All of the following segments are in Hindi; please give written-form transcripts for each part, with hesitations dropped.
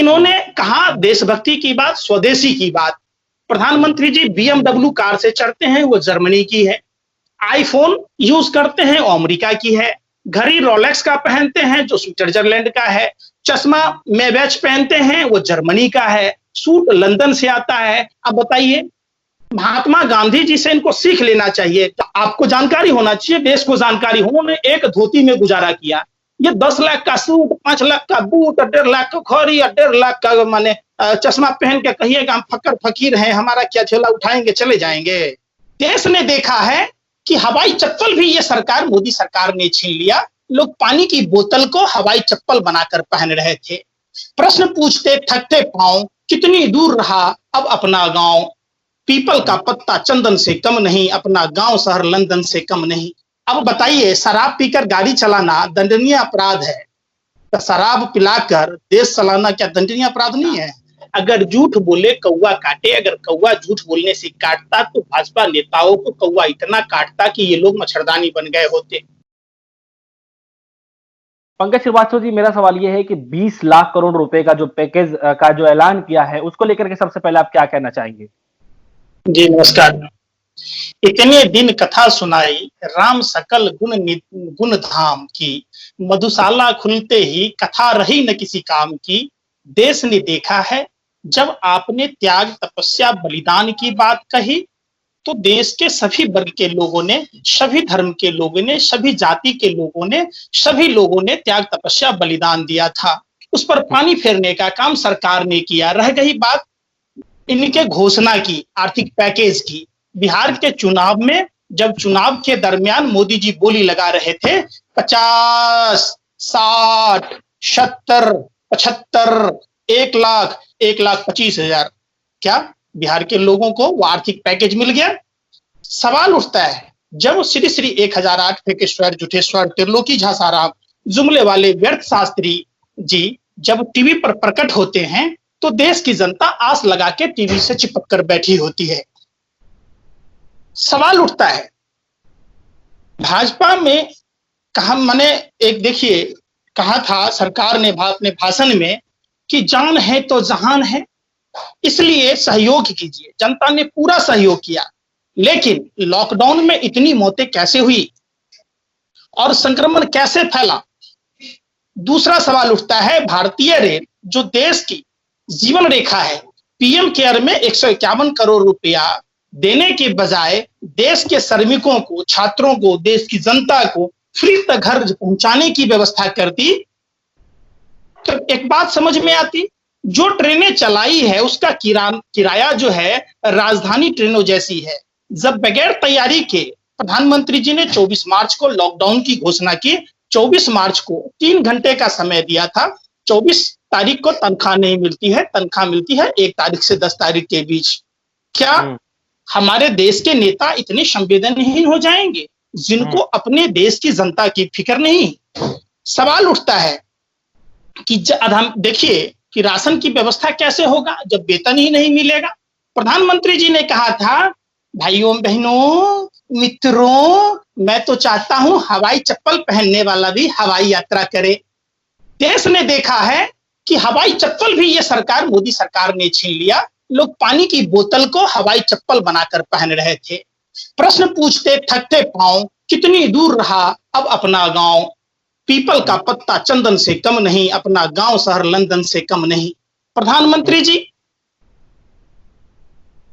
इन्होंने कहा देशभक्ति की बात, स्वदेशी की बात। प्रधानमंत्री जी BMW कार से चढ़ते हैं, वो जर्मनी की है। आईफोन यूज करते हैं, वो अमेरिका की है। घड़ी रोलेक्स का पहनते हैं, जो स्विट्जरलैंड का है। चश्मा मेबेच पहनते हैं, वो जर्मनी का है। सूट लंदन से आता है। अब बताइए, महात्मा गांधी जी से इनको सीख लेना चाहिए। तो आपको जानकारी होना चाहिए, देश को जानकारी हो। उन्होंने एक धोती में गुजारा किया। ये 10 लाख का सूट, 5 लाख का बूट, 1.5 लाख का घड़ी और 1.5 लाख का माने चश्मा पहन के कहिएगा हम फकर फकीर हैं, हमारा क्या झोला उठाएंगे चले जाएंगे। देश ने देखा है कि हवाई चप्पल भी ये सरकार, मोदी सरकार ने छीन लिया। लोग पानी की बोतल को हवाई चप्पल बनाकर पहन रहे थे। प्रश्न पूछते थकते पांव, कितनी दूर रहा अब अपना गांव। पीपल का पत्ता चंदन से कम नहीं, अपना गांव शहर लंदन से कम नहीं। अब बताइए, शराब पीकर गाड़ी चलाना दंडनीय अपराध है, तो शराब पिलाकर देश चलाना क्या दंडनीय अपराध नहीं है? अगर झूठ बोले कौवा काटे, अगर कौवा झूठ बोलने से काटता तो भाजपा नेताओं को कौवा इतना काटता कि ये लोग मच्छरदानी बन गए होते। पंकज श्रीवास्तव जी, मेरा सवाल यह है कि 20 लाख करोड़ रुपए का जो पैकेज का जो ऐलान किया है, उसको लेकर के सबसे पहले आप क्या कहना चाहेंगे? जी नमस्कार। इतने दिन कथा सुनाई, राम सकल गुण धाम की। मधुशाला खुलते ही कथा रही न किसी काम की। देश ने देखा है, जब आपने त्याग तपस्या बलिदान की बात कही, तो देश के सभी वर्ग के लोगों ने, सभी धर्म के लोगों ने, सभी जाति के लोगों ने, सभी लोगों ने त्याग तपस्या बलिदान दिया था। उस पर पानी फेरने का काम सरकार ने किया। रह गई बात इनके घोषणा की, आर्थिक पैकेज की। बिहार के चुनाव में, जब चुनाव के दरमियान मोदी जी बोली लगा रहे थे 50, 60, 70, 75, 1,25,000, क्या बिहार के लोगों को वो आर्थिक पैकेज मिल गया? सवाल उठता है, जब श्री श्री 1008 फेकेश्वर जुठेश्वर त्रिलोकी झासाराम जुमले वाले व्यर्थ शास्त्री जी जब टीवी पर प्रकट होते हैं, तो देश की जनता आस लगा के टीवी से चिपक कर बैठी होती है। सवाल उठता है, भाजपा में कहा, मैंने एक देखिए कहा था सरकार ने अपने भाषण में कि जान है तो जहान है, इसलिए सहयोग कीजिए। जनता ने पूरा सहयोग किया, लेकिन लॉकडाउन में इतनी मौतें कैसे हुई और संक्रमण कैसे फैला? दूसरा सवाल उठता है, भारतीय रेल जो देश की जीवन रेखा है, पीएम केयर में 151 करोड़ रुपया देने के बजाय देश के श्रमिकों को, छात्रों को, देश की जनता को फ्री तक घर पहुंचाने की व्यवस्था करती, तो एक बात समझ में आती, जो ट्रेनें चलाई है उसका किराया जो है राजधानी ट्रेनों जैसी है। जब बगैर तैयारी के प्रधानमंत्री जी ने 24 मार्च को लॉकडाउन की घोषणा की, 24 मार्च को 3 घंटे का समय दिया था। 24 तारीख को तनख्वाह नहीं मिलती है, तनख्वाह मिलती है 1 तारीख से 10 तारीख के बीच। क्या हमारे देश के नेता इतने संवेदनहीन हो जाएंगे जिनको अपने देश की जनता की फिक्र नहीं? सवाल उठता है कि देखिए कि राशन की व्यवस्था कैसे होगा जब वेतन ही नहीं मिलेगा। प्रधानमंत्री जी ने कहा था, भाइयों बहनों मित्रों, मैं तो चाहता हूं हवाई चप्पल पहनने वाला भी हवाई यात्रा करे। देश ने देखा है कि हवाई चप्पल भी ये सरकार, मोदी सरकार ने छीन लिया। लोग पानी की बोतल को हवाई चप्पल बनाकर पहन रहे थे। प्रश्न पूछते थकते पांव, कितनी दूर रहा अब अपना गांव। पीपल का पत्ता चंदन से कम नहीं, अपना गांव शहर लंदन से कम नहीं। प्रधानमंत्री जी,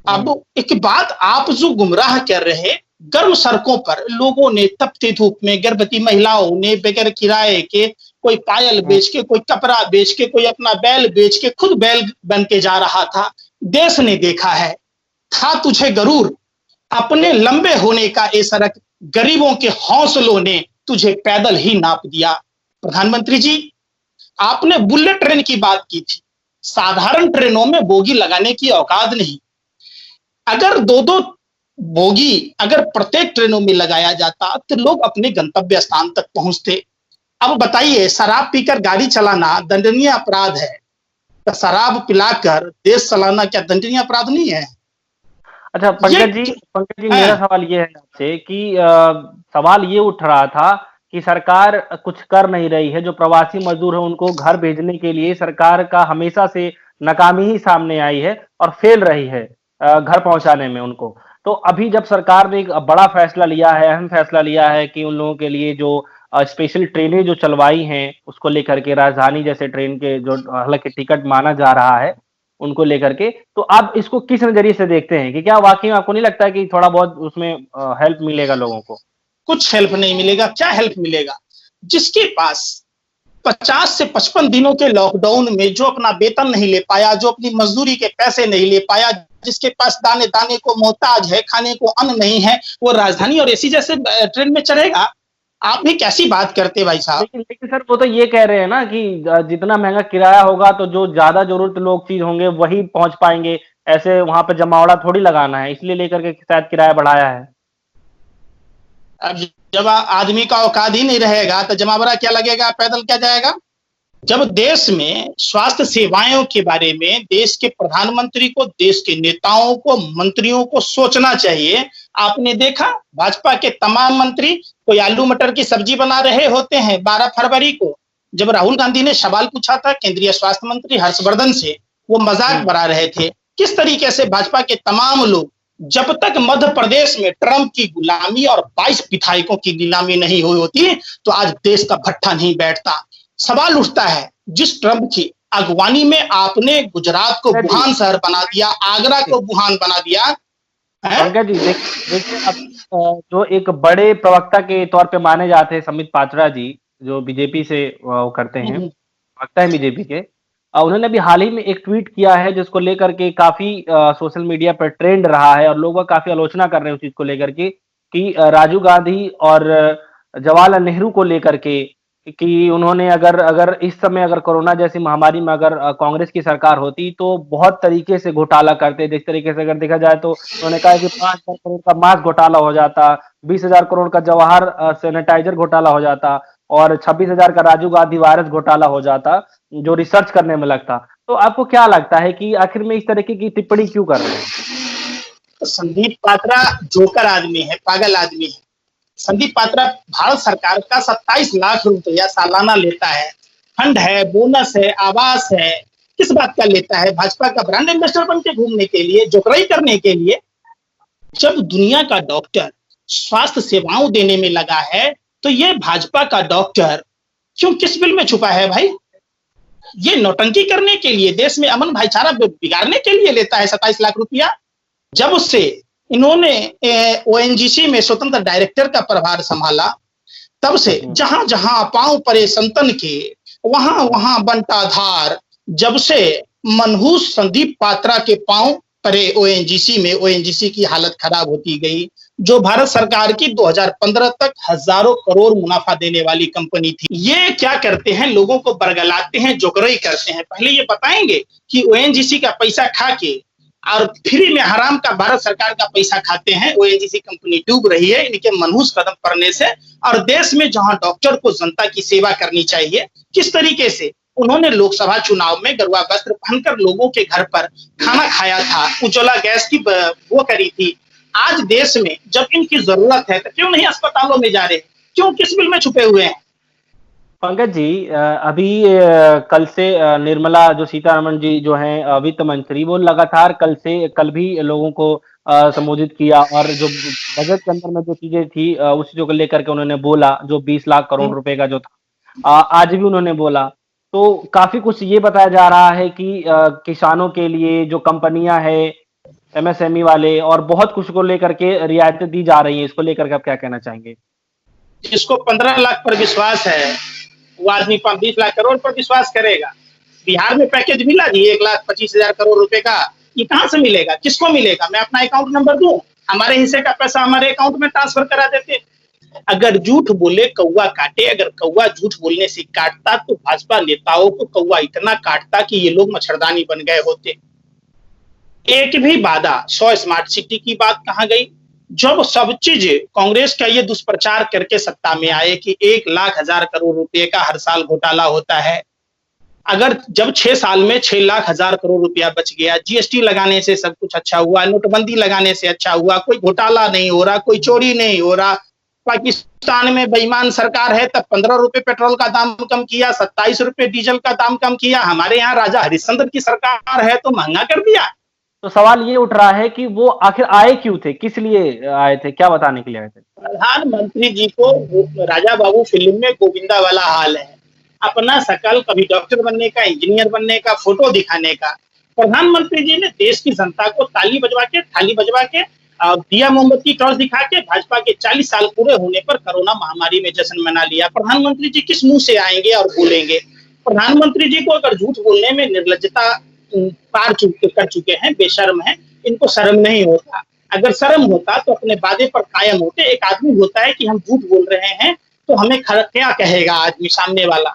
अब एक बात, आप जो गुमराह कर रहे, गर्म सड़कों पर लोगों ने तपती धूप में, गर्भवती महिलाओं ने बगैर किराए के, कोई पायल बेच के, कोई कपड़ा बेच के, कोई अपना बैल बेच के खुद बैल बन के जा रहा था। देश ने देखा है, था तुझे गरूर अपने लंबे होने का ए सड़क, गरीबों के हौसलों ने तुझे पैदल ही नाप दिया। प्रधानमंत्री जी, आपने बुलेट ट्रेन की बात की थी। साधारण ट्रेनों में बोगी लगाने की औकात नहीं। अगर 2-2 बोगी अगर प्रत्येक ट्रेनों में लगाया जाता तो लोग अपने गंतव्य स्थान तक पहुंचते। अब बताइए, शराब पीकर गाड़ी चलाना दंडनीय अपराध है, तो शराब पिलाकर देश चलाना क्या दंडनीय अपराध नहीं है? अच्छा पंकज जी, मेरा सवाल ये है आपसे कि सवाल ये उठ रहा था कि सरकार कुछ कर नहीं रही है। जो प्रवासी मजदूर है उनको घर भेजने के लिए सरकार का हमेशा से नाकामी ही सामने आई है और फेल रही है घर पहुंचाने में उनको। तो अभी जब सरकार ने एक बड़ा फैसला लिया है, अहम फैसला लिया है कि उन लोगों के लिए जो स्पेशल ट्रेनें जो चलवाई हैं उसको लेकर के, राजधानी जैसे ट्रेन के जो हालांकि टिकट माना जा रहा है उनको लेकर के, तो आप इसको किस नजरिए से देखते हैं कि क्या वाकई में आपको नहीं लगता है कि थोड़ा बहुत उसमें हेल्प मिलेगा लोगों को? कुछ हेल्प नहीं मिलेगा। क्या हेल्प मिलेगा? जिसके पास 50 से 55 दिनों के लॉकडाउन में जो अपना वेतन नहीं ले पाया, जो अपनी मजदूरी के पैसे नहीं ले पाया, जिसके पास दाने दाने को मोहताज है, खाने को अन्न नहीं है, वो राजधानी और एसी जैसे ट्रेन में चढ़ेगा? आप भी कैसी बात करते भाई साहब? लेकिन सर वो तो ये कह रहे हैं ना कि जितना महंगा किराया होगा तो जो ज्यादा जरूरत लोग चीज होंगे वही पहुंच पाएंगे, ऐसे वहां पे जमावड़ा थोड़ी लगाना है, इसलिए लेकर के शायद किराया बढ़ाया है। अब जब आदमी का औकात ही नहीं रहेगा तो जमावड़ा क्या लगेगा, पैदल क्या जाएगा? जब देश में स्वास्थ्य सेवाओं के बारे में देश के प्रधानमंत्री को, देश के नेताओं को, मंत्रियों को सोचना चाहिए। आपने देखा भाजपा के तमाम मंत्री कोई आलू मटर की सब्जी बना रहे होते हैं 12 फरवरी को, जब राहुल गांधी ने सवाल पूछा था केंद्रीय स्वास्थ्य मंत्री हर्षवर्धन से, वो मजाक बना रहे थे। किस तरीके से भाजपा के तमाम लोग, जब तक मध्य प्रदेश में ट्रंप की गुलामी और 22 विधायकों की नीलामी नहीं हुई होती तो आज देश का भट्ठा नहीं बैठता। सवाल उठता है, जिस ट्रंप की अगवानी में आपने गुजरात को वुहान शहर बना दिया, आगरा को वुहान बना दिया। पंकज जी देखिए, अब जो एक बड़े प्रवक्ता के तौर पे माने जाते हैं संबित पात्रा जी, जो बीजेपी से वो करते हैं, प्रवक्ता है बीजेपी के, उन्होंने भी हाल ही में एक ट्वीट किया है जिसको लेकर के काफी सोशल मीडिया पर ट्रेंड रहा है और लोग काफी आलोचना कर रहे हैं उस चीज को लेकर के कि राजीव गांधी और जवाहरलाल नेहरू को लेकर के, कि उन्होंने अगर इस समय अगर कोरोना जैसी महामारी में अगर कांग्रेस की सरकार होती तो बहुत तरीके से घोटाला करते। जिस तरीके से अगर देखा जाए तो उन्होंने कहा कि 5,000 करोड़ का मास्क घोटाला हो जाता, 20,000 करोड़ का जवाहर सैनिटाइजर घोटाला हो जाता और 26,000 का राजीव गांधी वायरस घोटाला हो जाता जो रिसर्च करने में लगता। तो आपको क्या लगता है कि आखिर में इस तरीके की टिप्पणी क्यों कर रहे हैं? तो संदीप पात्रा जोकर आदमी है, पागल आदमी है। संदीप पात्रा भारत सरकार का 27 लाख रुपया सालाना लेता है, फंड है, बोनस है, आवास है। किस बात का लेता है? भाजपा का ब्रांड एम्बेसडर बन के घूमने के लिए, जोकराई करने के लिए। जब दुनिया का डॉक्टर स्वास्थ्य सेवाओं देने में लगा है तो ये भाजपा का डॉक्टर क्यों किस बिल में छुपा है भाई? ये नौटंकी करने के लिए, देश में अमन भाईचारा बिगाड़ने के लिए लेता है 27 लाख रुपया। जब उससे इन्होंने ओएनजीसी में स्वतंत्र डायरेक्टर का प्रभार संभाला, तब से जहां जहां पांव परे संतन के वहां वहां बंटा धार। जब से मनहूस संदीप पात्रा के पांव परे ओएनजीसी में, ओएनजीसी की हालत खराब होती गई, जो भारत सरकार की 2015 तक हजारों करोड़ मुनाफा देने वाली कंपनी थी। ये क्या करते हैं? लोगों को बरगलाते हैं, जोकराई करते हैं। पहले ये बताएंगे कि ओएनजीसी का पैसा खा के और फ्री में हराम का भारत सरकार का पैसा खाते हैं। ओएनजीसी कंपनी डूब रही है इनके मनहूस कदम पड़ने से। और देश में जहां डॉक्टर को जनता की सेवा करनी चाहिए, किस तरीके से उन्होंने लोकसभा चुनाव में गरुआ वस्त्र पहनकर लोगों के घर पर खाना खाया था, उज्ज्वला गैस की वो करी थी। आज देश में जब इनकी जरूरत है तो क्यों नहीं अस्पतालों में जा रहे? क्यों किस बिल में छुपे हुए हैं? पंकज जी, अभी कल से निर्मला जो सीतारमण जी जो हैं वित्त मंत्री, वो लगातार कल भी लोगों को संबोधित किया और जो बजट के अंदर में जो चीजें थी उस चीजों को लेकर के उन्होंने बोला, जो 20 लाख करोड़ रुपए का जो था, आज भी उन्होंने बोला। तो काफी कुछ ये बताया जा रहा है कि किसानों के लिए जो कंपनियां हैं, एमएसएमई वाले, और बहुत कुछ को लेकर के रियायतें दी जा रही है। इसको लेकर के आप क्या कहना चाहेंगे? जिसको 15 लाख पर विश्वास है वो आदमी 20 लाख करोड़ पर विश्वास करेगा। बिहार में पैकेज मिला जी 1,25,000 करोड़ रुपए का, ये कहां से मिलेगा? किसको मिलेगा? मैं अपना अकाउंट नंबर दूं, हमारे हिस्से का पैसा हमारे अकाउंट में ट्रांसफर करा देते। अगर झूठ बोले कौवा काटे, अगर कौवा झूठ बोलने से काटता तो भाजपा नेताओं को कौवा इतना काटता कि ये लोग मच्छरदानी बन गए होते। एक भी वादा, 100 स्मार्ट सिटी की बात कहां गई? जब सब चीज कांग्रेस का ये दुष्प्रचार करके सत्ता में आए कि 1,00,000 करोड़ रुपए का हर साल घोटाला होता है, अगर जब 6 साल में 6,00,000 करोड़ रुपया बच गया, जीएसटी लगाने से सब कुछ अच्छा हुआ, नोटबंदी लगाने से अच्छा हुआ, कोई घोटाला नहीं हो रहा, कोई चोरी नहीं हो रहा, पाकिस्तान में बेईमान सरकार है तब 15 रुपए पेट्रोल का दाम कम किया, 27 रुपए डीजल का दाम कम किया। हमारे यहाँ राजा हरिश्चंद्र की सरकार है तो महंगा कर दिया। तो सवाल ये उठ रहा है कि वो आखिर आए क्यों थे, किस लिए आए थे, क्या बताने के लिए आए थे? प्रधानमंत्री जी को राजा बाबू फिल्म में गोविंदा वाला हाल है, अपना शकल कभी डॉक्टर बनने का, इंजीनियर बनने का, फोटो दिखाने का। प्रधानमंत्री जी ने देश की जनता को ताली बजवा के, थाली बजवा के, दिया मोमबत्ती टॉर्च दिखा के भाजपा के 40 साल पूरे होने पर कोरोना महामारी में जश्न मना लिया। प्रधानमंत्री जी किस मुंह से आएंगे और बोलेंगे? प्रधानमंत्री जी को अगर झूठ बोलने में निर्लज्जता कर चुके हैं, बेशर्म है, इनको शर्म नहीं होता। अगर शर्म होता तो अपने वादे पर कायम होते। एक आदमी होता है कि हम झूठ बोल रहे हैं तो हमें क्या कहेगा आदमी सामने वाला।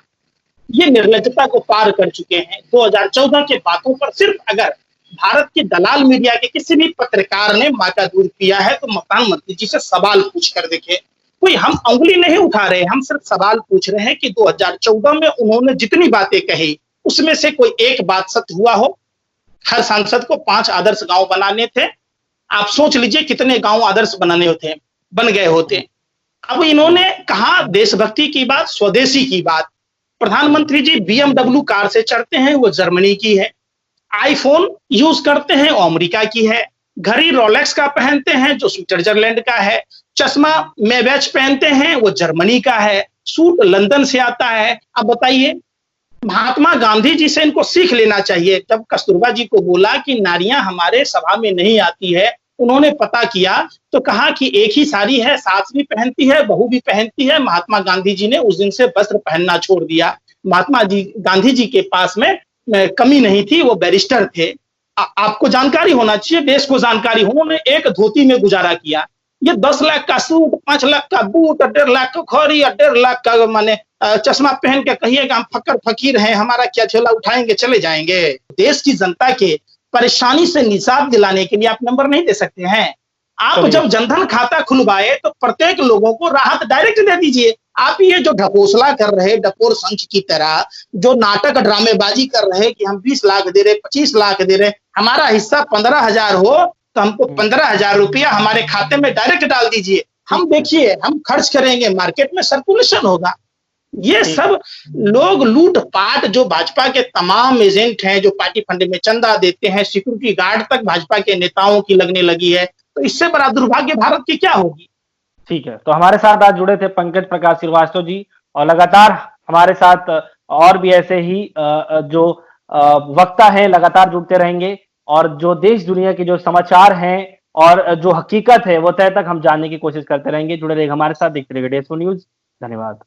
ये निर्लज्जता को पार कर चुके हैं। 2014 के बातों पर सिर्फ अगर भारत के दलाल मीडिया के किसी भी पत्रकार ने माथा दूर किया है तो प्रधानमंत्री जी से सवाल पूछ कर देखे। कोई हम उंगली नहीं उठा रहे, हम सिर्फ सवाल पूछ रहे हैं कि 2014 में उन्होंने जितनी बातें कही उसमें से कोई एक बात सत्य हुआ हो। हर सांसद को 5 आदर्श गांव बनाने थे। आप सोच लीजिए कितने गांव आदर्श बनाने होते, बन गए होते। अब इन्होंने कहा देशभक्ति की बात, स्वदेशी की बात। प्रधानमंत्री जी BMW कार से चढ़ते हैं, वो जर्मनी की है। आईफोन यूज करते हैं, वो अमेरिका की है। घड़ी रोलेक्स का पहनते हैं जो स्विट्जरलैंड का है। चश्मा मेबेच पहनते हैं, वो जर्मनी का है। सूट लंदन से आता है। अब बताइए, महात्मा गांधी जी से इनको सीख लेना चाहिए। जब कस्तूरबा जी को बोला कि नारियां हमारे सभा में नहीं आती है, उन्होंने पता किया तो कहा कि एक ही साड़ी है, सास भी पहनती है, बहू भी पहनती है। महात्मा गांधी जी ने उस दिन से वस्त्र पहनना छोड़ दिया। महात्मा जी गांधी जी के पास में कमी नहीं थी, वो बैरिस्टर थे। आपको जानकारी होना चाहिए, देश को जानकारी हो। उन्होंने एक धोती में गुजारा किया। ये 10 लाख का सूट, 5 लाख का बूट, 1.5 लाख का खड़ी, 1.5 लाख का माने चश्मा पहन के कहिएगा हम फकर फकीर हैं, हमारा क्या झोला उठाएंगे चले जाएंगे। देश की जनता के परेशानी से निजात दिलाने के लिए आप नंबर नहीं दे सकते हैं। आप जब जनधन खाता खुलवाए तो प्रत्येक लोगों को राहत डायरेक्ट दे दीजिए। आप ये जो ढकोसला कर रहे, डपोर संख की तरह जो नाटक ड्रामेबाजी कर रहे कि हम 20 लाख दे रहे, 25 लाख दे रहे, हमारा हिस्सा 15,000 हो तो हमको 15,000 रुपया हमारे खाते में डायरेक्ट डाल दीजिए। हम देखिए हम खर्च करेंगे, मार्केट में सर्कुलेशन होगा। ये सब लोग लूटपाट, जो भाजपा के तमाम एजेंट हैं जो पार्टी फंड में चंदा देते हैं, सिक्योरिटी गार्ड तक भाजपा के नेताओं की लगने लगी है, तो इससे बड़ा दुर्भाग्य भारत की क्या होगी। ठीक है, तो हमारे साथ आज जुड़े थे पंकज प्रकाश श्रीवास्तव जी, और लगातार हमारे साथ और भी ऐसे ही जो वक्ता है लगातार जुड़ते रहेंगे, और जो देश दुनिया के जो समाचार हैं और जो हकीकत है वो तय तक हम जानने की कोशिश करते रहेंगे। जुड़े रहेंगे हमारे साथ, देखते रहिए डे 4 न्यूज। धन्यवाद।